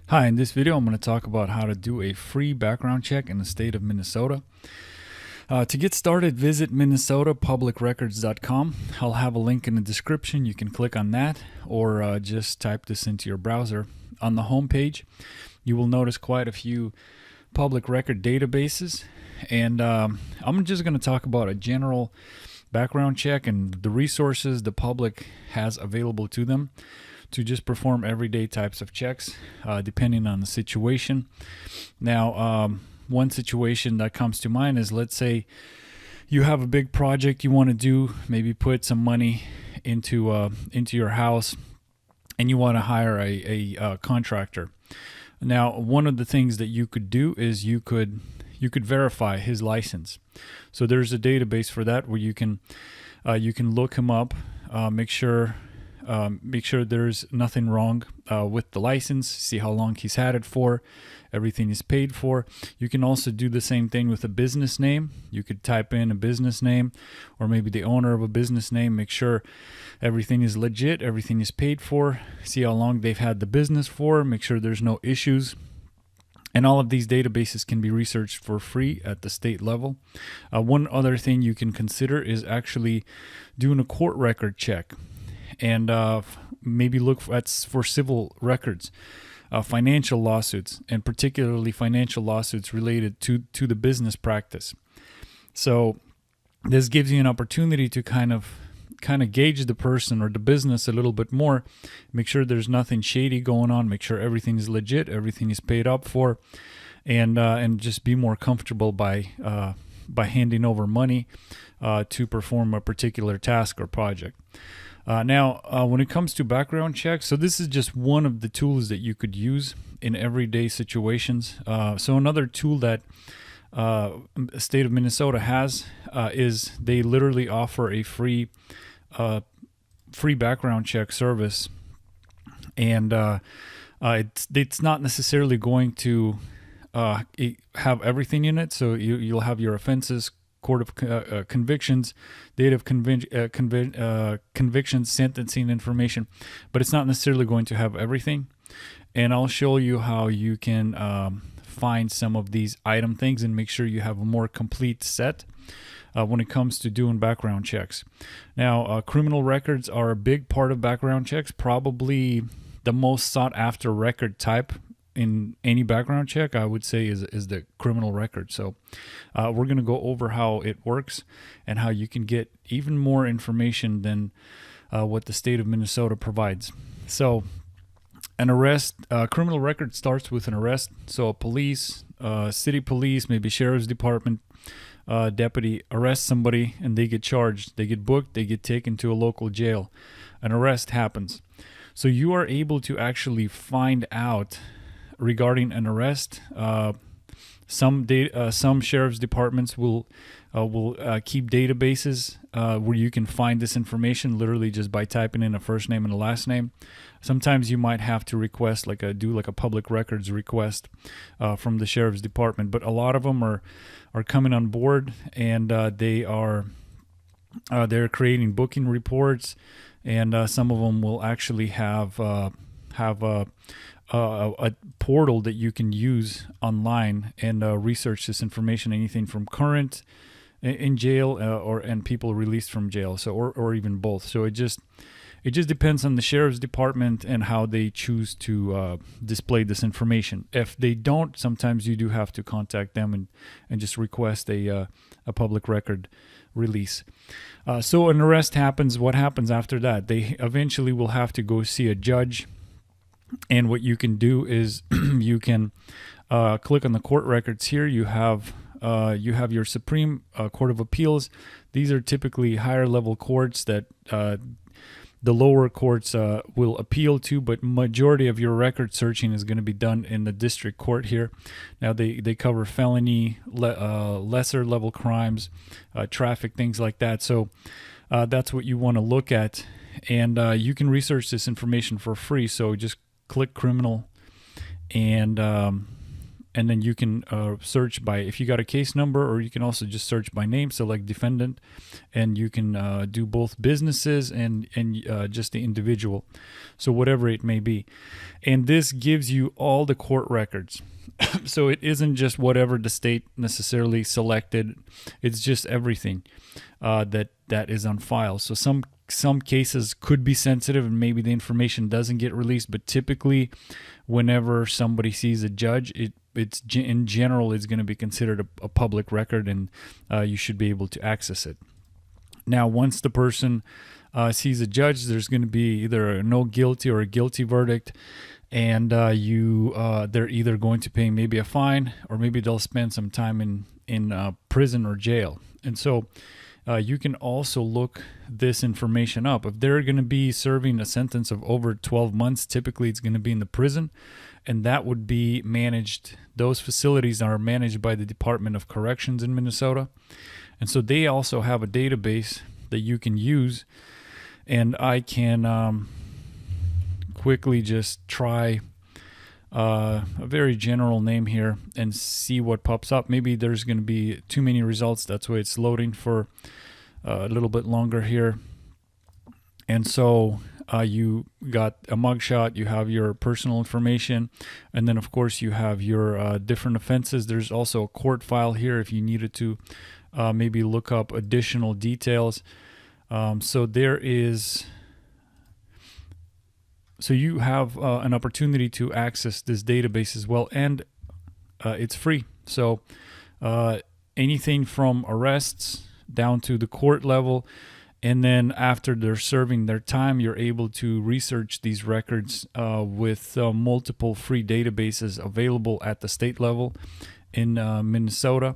Hi, in this video I'm going to talk about how to do a free background check in the state of Minnesota. To get started, visit minnesotapublicrecords.com. I'll have a link in the description. You can click on that or just type this into your browser. On the home page, you will notice quite a few public record databases, and I'm just going to talk about a general background check and the resources the public has available to them to just perform everyday types of checks depending on the situation. Now, one situation that comes to mind is, let's say you have a big project you want to do, maybe put some money into your house, and you want to hire a contractor. Now, one of the things that you could do is you could verify his license. So there's a database for that where you can look him up, make sure there's nothing wrong with the license, see how long he's had it for, everything is paid for. You can also do the same thing with a business name. You could type in a business name or maybe the owner of a business name, make sure everything is legit, everything is paid for, see how long they've had the business for, make sure there's no issues. And all of these databases can be researched for free at the state level. One other thing you can consider is actually doing a court record check, and maybe look for civil records, financial lawsuits, and particularly financial lawsuits related to the business practice. So this gives you an opportunity to kind of gauge the person or the business a little bit more, make sure there's nothing shady going on, make sure everything is legit, everything is paid up for, and just be more comfortable by handing over money to perform a particular task or project. Now, when it comes to background checks, so this is just one of the tools that you could use in everyday situations. So another tool that the state of Minnesota has is they literally offer a free background check service, and it's not necessarily going to have everything in it. So you'll have your offenses, court of convictions, date of convictions, sentencing information, but it's not necessarily going to have everything. And I'll show you how you can find some of these item things and make sure you have a more complete set when it comes to doing background checks. Now, criminal records are a big part of background checks, probably the most sought after record type in any background check, I would say, is the criminal record. So we're going to go over how it works and how you can get even more information than what the state of Minnesota provides. So an arrest, criminal record starts with an arrest. So a police, city police, maybe sheriff's department deputy arrests somebody and they get charged, they get booked, they get taken to a local jail. An arrest happens. So you are able to actually find out regarding an arrest. Some sheriff's departments will keep databases where you can find this information literally just by typing in a first name and a last name. Sometimes you might have to request do a public records request from the sheriff's department, but a lot of them are coming on board, and they're creating booking reports, and some of them will actually have a portal that you can use online and research this information, anything from current in jail and people released from jail, so or even both. So it just depends on the sheriff's department and how they choose to display this information. If they don't, sometimes you do have to contact them and just request a public record release. So an arrest happens. What happens after that? They eventually will have to go see a judge. And what you can do is you can click on the court records here. You have your Supreme Court of Appeals. These are typically higher level courts that the lower courts will appeal to, but majority of your record searching is going to be done in the district court here. Now they cover felony, lesser level crimes, traffic, things like that. So that's what you want to look at, and you can research this information for free. So just click criminal, and and then you can search by, if you got a case number, or you can also just search by name, select defendant, and you can do both businesses and just the individual, so whatever it may be. And this gives you all the court records. So it isn't just whatever the state necessarily selected, it's just everything that is on file. So some cases could be sensitive and maybe the information doesn't get released, but typically whenever somebody sees a judge, it's in general it's going to be considered a public record, and you should be able to access it. Now, once the person sees a judge, there's going to be either a no guilty or a guilty verdict, and they're either going to pay maybe a fine, or maybe they'll spend some time in prison or jail. And so you can also look this information up. If they're going to be serving a sentence of over 12 months, typically it's going to be in the prison, and that would be managed. Those facilities are managed by the Department of Corrections in Minnesota. And so they also have a database that you can use, and I can quickly just try a very general name here and see what pops up. Maybe there's going to be too many results. That's why it's loading for a little bit longer here. And so you got a mugshot, you have your personal information, and then of course you have your different offenses. There's also a court file here if you needed to maybe look up additional details. So you have an opportunity to access this database as well, and it's free. So anything from arrests down to the court level, and then after they're serving their time, you're able to research these records with multiple free databases available at the state level in Minnesota.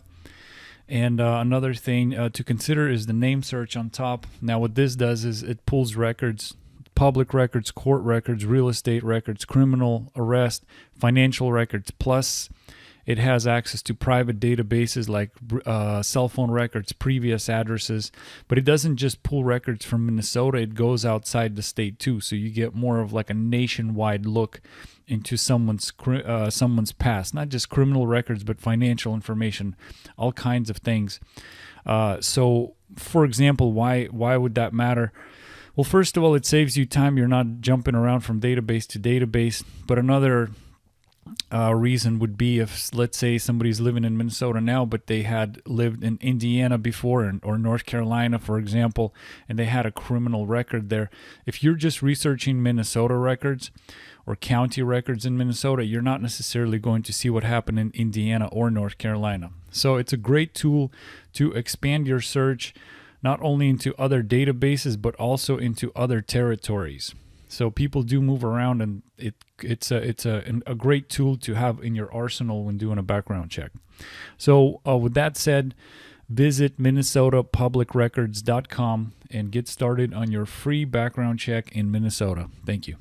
And another thing to consider is the name search on top. Now what this does is it pulls records, public records, court records, real estate records, criminal arrest, financial records, plus it has access to private databases like cell phone records, previous addresses. But it doesn't just pull records from Minnesota, it goes outside the state too. So you get more of like a nationwide look into someone's past, not just criminal records, but financial information, all kinds of things. So for example, why would that matter? Well, first of all, it saves you time. You're not jumping around from database to database. But another reason would be if, let's say, somebody's living in Minnesota now, but they had lived in Indiana before, or North Carolina, for example, and they had a criminal record there. If you're just researching Minnesota records or county records in Minnesota, you're not necessarily going to see what happened in Indiana or North Carolina. So it's a great tool to expand your search, not only into other databases, but also into other territories. So people do move around, and it's a great tool to have in your arsenal when doing a background check. So with that said, visit minnesotapublicrecords.com and get started on your free background check in Minnesota. Thank you.